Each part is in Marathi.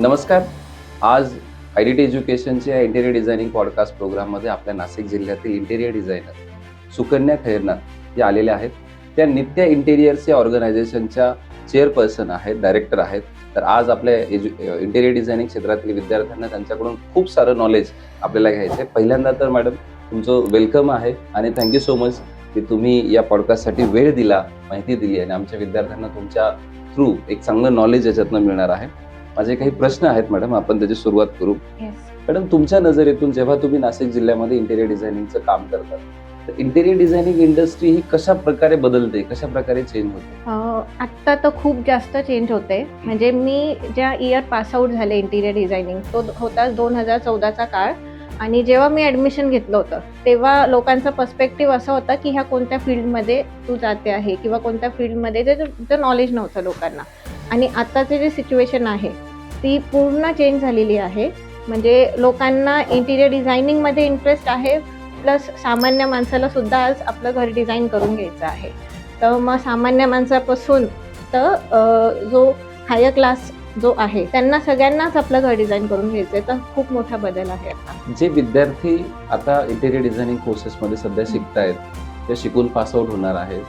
नमस्कार. आज आयडीटी एज्युकेशनच्या इंटेरियर डिझायनिंग पॉडकास्ट प्रोग्राममध्ये आपल्या नाशिक जिल्ह्यातील इंटेरियर डिझायनर सुकन्या खैरनार या आलेल्या आहेत. त्या नित्य इंटेरियर्स या ऑर्गनायझेशनच्या चेअरपर्सन आहेत, डायरेक्टर आहेत. तर आज आपल्या इंटेरियर डिझायनिंग क्षेत्रातील विद्यार्थ्यांना त्यांच्याकडून खूप सारं नॉलेज आपल्याला घ्यायचं आहे. पहिल्यांदा तर मॅडम तुमचं वेलकम आहे आणि थँक्यू सो मच की तुम्ही या पॉडकास्टसाठी वेळ दिला, माहिती दिली आणि आमच्या विद्यार्थ्यांना तुमच्या थ्रू एक चांगलं नॉलेज याच्यातनं मिळणार आहे. माझे काही प्रश्न आहेत मॅडम, आपण त्याची सुरुवात करू. मॅडम, तुमच्या नजरेतून जेव्हा तुम्ही नाशिक जिल्ह्यामध्ये इंटेरियर डिझायनिंगचं काम करतात तर इंटेरियर डिझायनिंग इंडस्ट्री ही कशा प्रकारे बदलते, कशा प्रकारे चेंज होते? आत्ता तर खूप जास्त चेंज होते. म्हणजे मी ज्या इयर पासआउट झाले इंटिरियर डिझायनिंग तो होता 2014चा काळ. आणि जेव्हा मी ॲडमिशन घेतलं होतं तेव्हा लोकांचा पर्स्पेक्टिव्ह असा होता की ह्या कोणत्या फील्डमध्ये तू जाते आहे किंवा कोणत्या फील्डमध्ये ते नॉलेज नव्हतं लोकांना. आणि आत्ताचे जे सिच्युएशन आहे ती पूर्ण चेंज झालेली आहे. म्हणजे लोकांना इंटिरियर डिझायनिंगमध्ये इंटरेस्ट आहे, प्लस सामान्य माणसाला सुद्धा आज आपलं घर डिझाईन करून घ्यायचं आहे. तर मग सामान्य माणसापासून तर जो हायर क्लास जो आहे त्यांना सगळ्यांनाच आपलं घर डिझाईन करून घ्यायचं आहे. तर खूप मोठा बदल आहे आता. जे विद्यार्थी आता इंटेरियर डिझायनिंग कोर्सेसमध्ये सध्या शिकतायत, ते शिकून पासआउट होणार आहेत,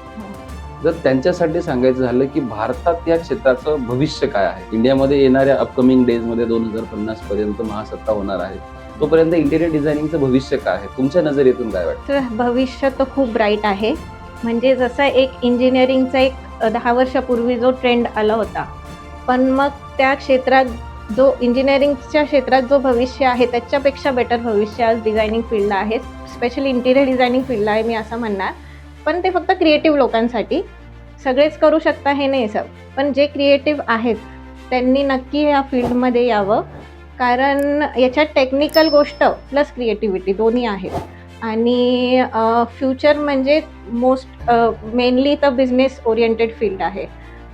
जर त्यांच्यासाठी सांगायचं झालं की भारतात या क्षेत्राचं भविष्य काय आहे, इंडियामध्ये येणाऱ्या अपकमिंग डेजमध्ये 2050 पर्यंत महासत्ता होणार आहे, तोपर्यंत इंटेरियर डिझायनिंगचं भविष्य काय आहे, तुमच्या नजरेतून काय वाटतं? तर भविष्य तर खूप ब्राईट आहे. म्हणजे जसं एक इंजिनिअरिंगचा एक 10 वर्षापूर्वी जो ट्रेंड आला होता, पण मग त्या क्षेत्रात जो इंजिनिअरिंगच्या क्षेत्रात जो भविष्य आहे त्याच्यापेक्षा बेटर भविष्य आज डिझायनिंग फील्डला आहे. स्पेशली इंटिरियर डिझायनिंग फील्डला आहे मी असं म्हणणार. पण ते फक्त क्रिएटिव्ह लोकांसाठी, सगळेच करू शकता हे नाही सर, पण जे क्रिएटिव्ह आहेत त्यांनी नक्की या फील्डमध्ये यावं. कारण याच्यात टेक्निकल गोष्ट प्लस क्रिएटिव्हिटी दोन्ही आहेत. आणि फ्युचर म्हणजे मेनली तर बिझनेस ओरिएंटेड फील्ड आहे.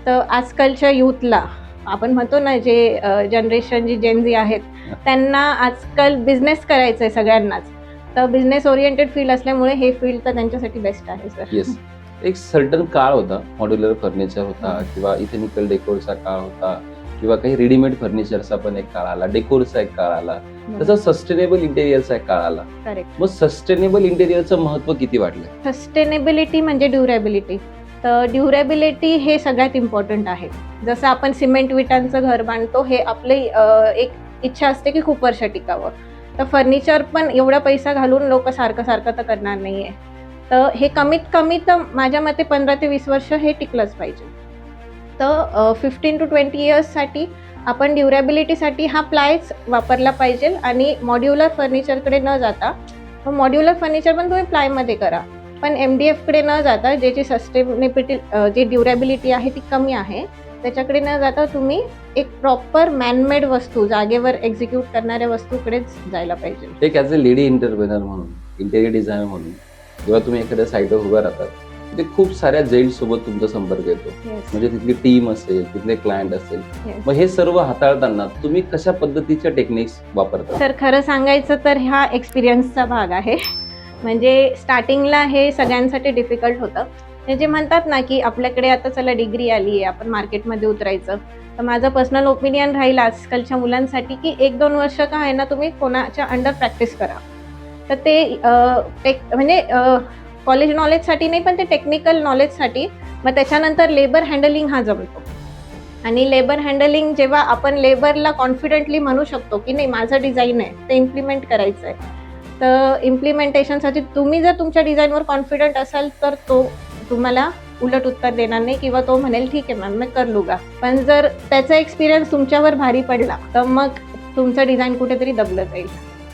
तर आजकालच्या यूथला आपण म्हणतो ना, जे जनरेशन जी जेनझी आहेत त्यांना आजकाल बिझनेस करायचं आहे सगळ्यांनाच. तर बिझनेस ओरिएंटेड फील्ड असल्यामुळे हे फील्ड तर त्यांच्यासाठी बेस्ट आहे सर. येस, एक सर्टन काळ होता, मॉड्युलर फर्निचर होता किंवा इथेनिकल डेकोरचा काळ होता किंवा काही रेडीमेड फर्निचरचा पण एक काळ आला, डेकोरचा एक काळ आला, तसं सस्टेनेबल इंटेरियरचा एक काळ आला. करेक्ट. मग सस्टेनेबल इंटेरियरचं महत्व किती वाढलं? सस्टेनेबिलिटी म्हणजे ड्युरेबिलिटी. तर ड्युरेबिलिटी हे सगळ्यात इम्पॉर्टंट आहे. जसं आपण सिमेंट विटांचं घर बांधतो, हे आपली एक इच्छा असते की खूप वर्ष टिकावं. तर फर्निचर पण एवढा पैसा घालून लोक सारखं तर करणार नाही आहे. तर हे कमीत कमी तर माझ्या मते 15 ते 20 वर्ष हे टिकलंच पाहिजे. तर 15 to 20 इयर्ससाठी आपण ड्युरेबिलिटीसाठी हा प्लायच वापरला पाहिजे. आणि मॉड्युलर फर्निचरकडे न जाता, मॉड्युलर फर्निचर पण तुम्ही प्लायमध्ये करा, पण MDFकडे न जाता, ज्याची सस्टेनेबिलिटी जी ड्युरेबिलिटी आहे ती कमी आहे त्याच्याकडे न जाता तुम्ही एक प्रॉपर मॅनमेड वस्तू, जागेवर एक्झिक्यूट करणाऱ्या वस्तूकडेच जायला पाहिजे. एक ॲज अ लेडी इंटरप्रेनर म्हणून, इंटेरियर डिझायनर म्हणून जेव्हा तुम्ही एखाद्या साईटवर उभं राहतात तिथे खूप साऱ्या जेंट्स सोबत तुमचा संपर्क येतो. म्हणजे तिथली टीम असेल, तिथले क्लायंट असेल, मग हे सर्व हाताळताना तुम्ही कशा पद्धतीच्या टेक्निक्स वापरता? तर खरं सांगायचं तर हा एक्सपिरियन्सचा भाग आहे. म्हणजे स्टार्टिंगला हे सगळ्यांसाठी डिफिकल्ट होतं. जे म्हणतात ना की आपल्याकडे आता चला डिग्री आली आहे, आपण मार्केटमध्ये उतरायचं. तर माझं पर्सनल ओपिनियन राहील आजकालच्या मुलांसाठी की 1-2 वर्ष का आहे ना तुम्ही कोणाच्या अंडर प्रॅक्टिस करा. तर ते म्हणजे कॉलेज नॉलेजसाठी नाही, पण ते टेक्निकल नॉलेजसाठी. मग त्याच्यानंतर लेबर हँडलिंग हा जमतो. आणि लेबर हँडलिंग जेव्हा आपण लेबरला कॉन्फिडेंटली म्हणू शकतो की नाही माझं डिझाईन आहे ते इम्प्लिमेंट करायचं आहे, तर इम्प्लिमेंटेशनसाठी तुम्ही जर तुमच्या डिझाईनवर कॉन्फिडंट असाल तर तो तुम्हाला उलट उत्तर देणार नाही किंवा तो म्हणेल ठीक आहे मॅम मी कर लूगा. पण जर त्याचा एक्सपिरियन्स तुमच्यावर भारी पडला तर मग तुमचं डिझाईन कुठेतरी दबलं जाईल.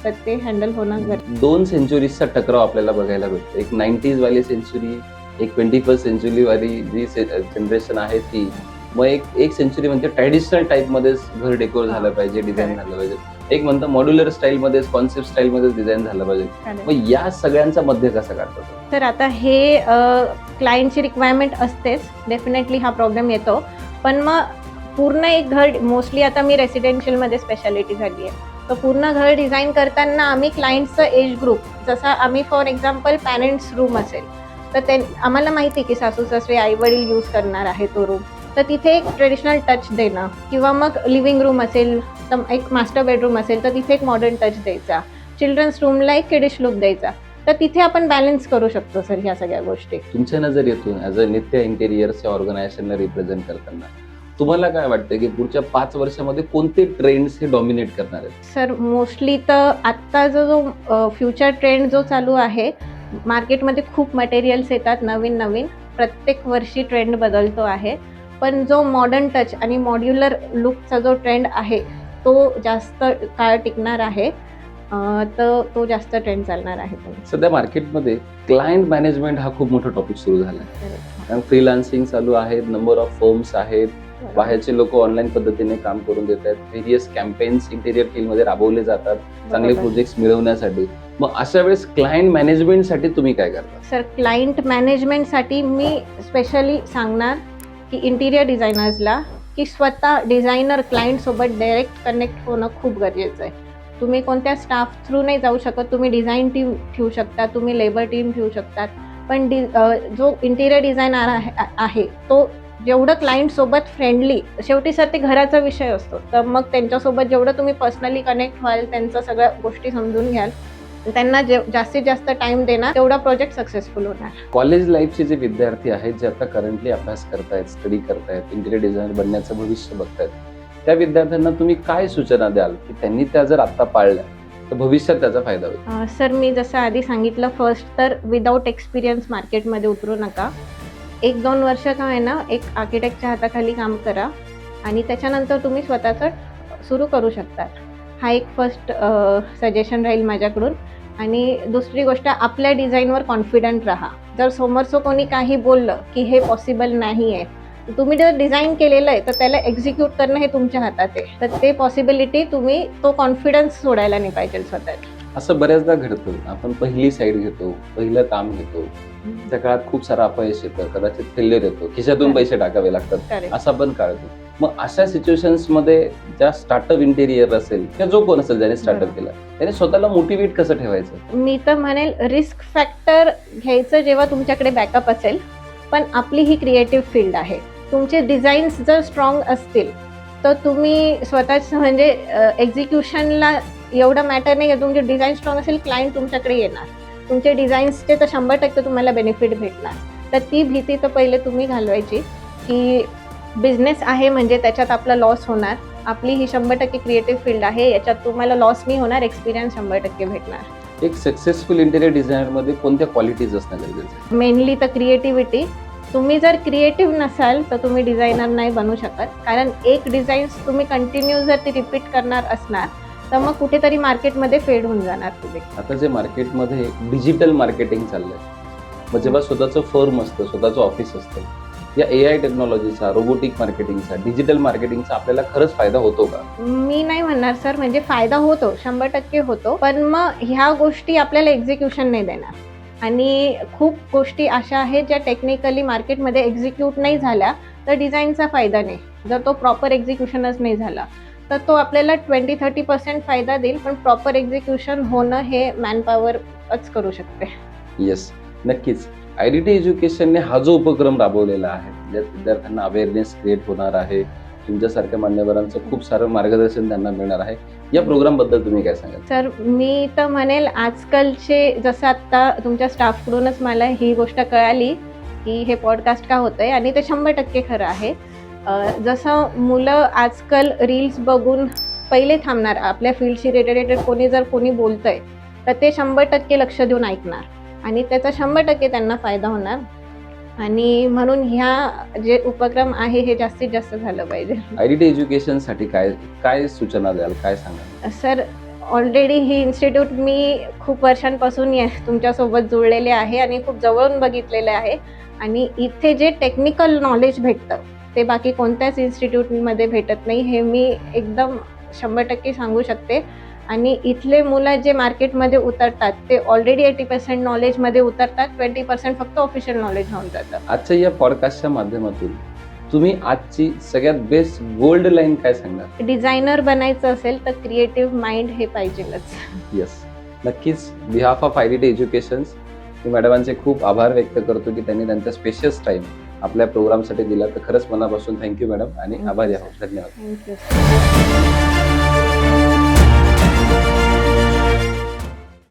तर ते हँडल होणं गरजेचं. 2 सेंचुरीजचा टकराव आपल्याला बघायला भेटतो. एक 90s वाली सेंचुरी, एक 21st सेंचुरी वाली जी जनरेशन आहे ती. मग एक सेंचुरी म्हणजे ट्रॅडिशनल टाईपमध्येच घर डेकोर झालं पाहिजे, डिझाईन झालं पाहिजे. एक म्हणतं मॉड्युलर स्टाईलमध्येच, कॉन्सेप्ट स्टाईलमध्येच डिझाईन झालं पाहिजे. मग या सगळ्यांचा मध्य कसा काढतात? तर आता हे क्लायंटची रिक्वायरमेंट असतेच, डेफिनेटली हा प्रॉब्लेम येतो. पण मग पूर्ण एक घर, मोस्टली आता मी रेसिडेन्शियलमध्ये स्पेशालिटी झाली आहे, तर पूर्ण घर डिझाईन करताना आम्ही क्लायंटचं एज ग्रुप, जसा आम्ही फॉर एक्झाम्पल पॅरेंट्स रूम असेल तर आम्हाला माहिती आहे की सासू सासरे आई वडील यूज करणार आहे तो रूम. तर तिथे एक ट्रेडिशनल टच देणं, किंवा मग लिव्हिंग रूम असेल तर एक मास्टर बेडरूम असेल तर तिथे एक मॉडर्न टच द्यायचा, चिल्ड्रन्स रूमला एक किडिश लुक द्यायचा. तर तिथे आपण बॅलन्स करू शकतो सर ह्या सगळ्या गोष्टी. तुमच्या नजरेतून ॲज अ नित्य इंटेरियर्स या ऑर्गनायझेशनला रिप्रेझेंट करताना तुम्हाला काय वाटतं की पुढच्या 5 वर्षामध्ये कोणते ट्रेंड्स हे डॉमिनेट करणार आहेत? सर मोस्टली तर आत्ता जो फ्युचर ट्रेंड जो चालू आहे, मार्केटमध्ये खूप मटेरियल्स येतात नवीन नवीन, प्रत्येक वर्षी ट्रेंड बदलतो आहे. पण जो मॉडर्न टच आणि मॉड्युलर लुकचा जो ट्रेंड आहे तो जास्त काळ टिकणार आहे. तर तो जास्त ट्रेंड चालणार आहे. सध्या मार्केटमध्ये क्लायंट मॅनेजमेंट हा खूप मोठा टॉपिक सुरू झाला आहे. कारण फ्रीलान्सिंग चालू आहे, नंबर ऑफ फर्म्स आहेत, बाहेरचे लोक ऑनलाईन पद्धतीने काम करून देत आहेत, व्हेरियस कॅम्पेन्स इंटेरियर फील्डमध्ये राबवले जातात चांगले प्रोजेक्ट्स मिळवण्यासाठी. मग अशा वेळेस क्लायंट मॅनेजमेंटसाठी तुम्ही काय करता? सर क्लायंट मॅनेजमेंटसाठी मी स्पेशली सांगणार की इंटिरियर डिझायनर्सला की स्वतः डिझायनर क्लायंटसोबत डायरेक्ट कनेक्ट होणं खूप गरजेचं आहे. तुम्ही कोणत्या स्टाफ थ्रू नाही जाऊ शकत, तुम्ही डिझाईन टीम ठेवू शकता, तुम्ही लेबर टीम ठेवू शकतात, पण जो इंटिरियर डिझायनर आहे तो जेवढं क्लायंटसोबत फ्रेंडली, शेवटी सर ते घराचा विषय असतो, तर मग त्यांच्यासोबत जेवढं तुम्ही पर्सनली कनेक्ट व्हाल, त्यांच्या सगळ्या गोष्टी समजून घ्याल, त्यांना जास्तीत जास्त टाइम देणार, तेवढा प्रोजेक्ट सक्सेसफुल होणार. कॉलेज लाईफचे जे विद्यार्थी आहेत जे आता करंटली अभ्यास करतायत, स्टडी करतायत, इंटिरियर डिझायनर बनण्याचं भविष्य बघतायत, त्या विद्यार्थ्यांना तुम्ही काय सूचना द्याल की त्यांनी त्या जर आता पाळल्या तर भविष्यात त्याचा फायदा होईल? सर मी जसं आधी सांगितलं, फर्स्ट तर विदाऊट एक्सपिरियन्स मार्केटमध्ये उतरू नका. 1-2 वर्ष का आहे ना, एक आर्किटेक्टच्या हाताखाली काम करा आणि त्याच्यानंतर तुम्ही स्वतःचं सुरू करू शकता. हा एक फर्स्ट सजेशन राहील माझ्याकडून. आणि दुसरी गोष्ट, आपल्या डिझाईनवर कॉन्फिडंट राहा. जर समोरचं कोणी काही बोललं की हे पॉसिबल नाही आहे, तुम्ही जर डिझाईन केलेलं आहे तर त्याला एक्झिक्यूट करणं हे तुमच्या हातात आहे. तर ते पॉसिबिलिटी, तुम्ही तो कॉन्फिडन्स सोडायला नाही पाहिजे स्वतःला. असं बऱ्याचदा घडतं, आपण पहिली साईड घेतो, पहिलं काम घेतो, त्या काळात खूप सारं अपयश येतं, कदाचित फेल्युअर येतो, खिशातून पैसे टाकावे लागतात, असं पण काढतो. मग अशा सिच्युएशन्स मध्ये ज्या स्टार्टअप इंटेरियर असेल किंवा जो कोण असेल ज्याने स्टार्टअप केला, त्याने स्वतःला मोटिवेट कसं ठेवायचं? मी तर म्हणेल रिस्क फॅक्टर घ्यायचं जेव्हा तुमच्याकडे बॅकअप असेल, पण आपली ही क्रिएटिव्ह फील्ड आहे. तुमचे डिझाईन्स जर स्ट्रॉंग असतील तर तुम्ही स्वतःच म्हणजे एक्झिक्युशनला एवढं मॅटर नाही आहे. तुमचे डिझाईन स्ट्रॉंग असेल, क्लायंट तुमच्याकडे येणार, तुमचे डिझाईन्सचे तर 100% तुम्हाला बेनिफिट भेटणार. तर ती भीती तर पहिले तुम्ही घालवायची की बिझनेस आहे म्हणजे त्याच्यात आपला लॉस होणार. आपली ही 100% क्रिएटिव्ह फील्ड आहे, याच्यात तुम्हाला लॉस नाही होणार, एक्सपिरियन्स 100% भेटणार. एक सक्सेसफुल इंटेरियर डिझायनर मध्ये कोणत्या क्वालिटीज असणं गरजेचं आहे? मेनली तर क्रिएटिव्हिटी. तुम्ही जर क्रिएटिव्ह नसाल तर तुम्ही डिझायनर नाही बनू शकत. कारण एक डिझाईन्स तुम्ही कंटिन्यू जर ती रिपीट करणार असणार तर मग कुठेतरी मार्केटमध्ये फेड होऊन जाणार तुम्ही. आता जे मार्केटमध्ये डिजिटल मार्केटिंग चाललंय, मग जेव्हा स्वतःचं फर्म असतं, स्वतःचं ऑफिस असतं, या AI टेक्नॉलॉजीचा, रोबोटिक मार्केटिंगचा, डिजिटल मार्केटिंगचा आपल्याला खरंच फायदा होतो का? मी नाही म्हणणार सर, म्हणजे फायदा होतो, 100% होतो, पण मग ह्या गोष्टी आपल्याला एक्झिक्युशन नाही देणार. आणि खूप गोष्टी अशा आहेत ज्या टेक्निकली मार्केटमध्ये एक्झिक्यूट नाही झाल्या तर डिझाईनचा फायदा नाही. जर तो प्रॉपर एक्झिक्युशनच नाही झाला तर तो आपल्याला 20-30% फायदा देईल, पण प्रॉपर एक्झिक्युशन होणं हे मॅनपॉवरच करू शकते. येस, नक्कीच. IDT एज्युकेशनने हा जो उपक्रम राबवलेला आहे, ज्यात विद्यार्थ्यांना अवेअरनेस क्रिएट होणार आहे, तुमच्यासारख्या मान्यवरांचं खूप सारं मार्गदर्शन त्यांना मिळणार आहे, या प्रोग्राम बद्दल तुम्ही काय सांगाल? सर मी तर म्हणेल, आजकालचे जसं आत्ता तुमच्या स्टाफकडूनच मला ही गोष्ट कळाली की हे पॉडकास्ट का होतंय, आणि ते 100% खरं आहे. जसं मुलं आजकाल रील्स बघून पहिले थांबणार, आपल्या फील्डशी रिलेटेड कोणी बोलतंय तर ते 100% लक्ष देऊन ऐकणार आणि त्याचा 100% त्यांना फायदा होणार. आणि म्हणून ह्या जे उपक्रम आहे हे जास्तीत जास्त झालं पाहिजे. IDT एज्युकेशनसाठी काय सूचना द्याल, काय सांगाल? सर ऑलरेडी ही इन्स्टिट्यूट मी खूप वर्षांपासून तुमच्यासोबत जुळलेले आहे आणि खूप जवळून बघितलेले आहे. आणि इथे जे टेक्निकल नॉलेज भेटतं ते बाकी कोणत्याच इन्स्टिट्यूटमध्ये भेटत नाही, हे मी एकदम 100% सांगू शकते. आणि इथले मुलं जे मार्केटमध्ये उतरतात ते ऑलरेडी 80% नॉलेजमध्ये उतरतात, 20% फक्त ऑफिशियल नॉलेज होऊन जातं. आजच्या या पॉडकास्टच्या माध्यमातून तुम्ही आजची सगळ्यात बेस्ट गोल्ड लाईन काय सांगणार? डिझायनर बनायचं असेल तर क्रिएटिव्ह माइंड हे पाहिजेलच. येस, नक्कीच. बिहाफ ऑफ IDT एज्युकेशन्स मी मॅडमांचे खूप आभार व्यक्त करतो की त्यांनी त्यांचा स्पेशियस टाईम आपल्या प्रोग्रामसाठी दिला. तर खरंच मनापासून थँक्यू मॅडम आणि आभारी आहोत. धन्यवाद. थँक्यू.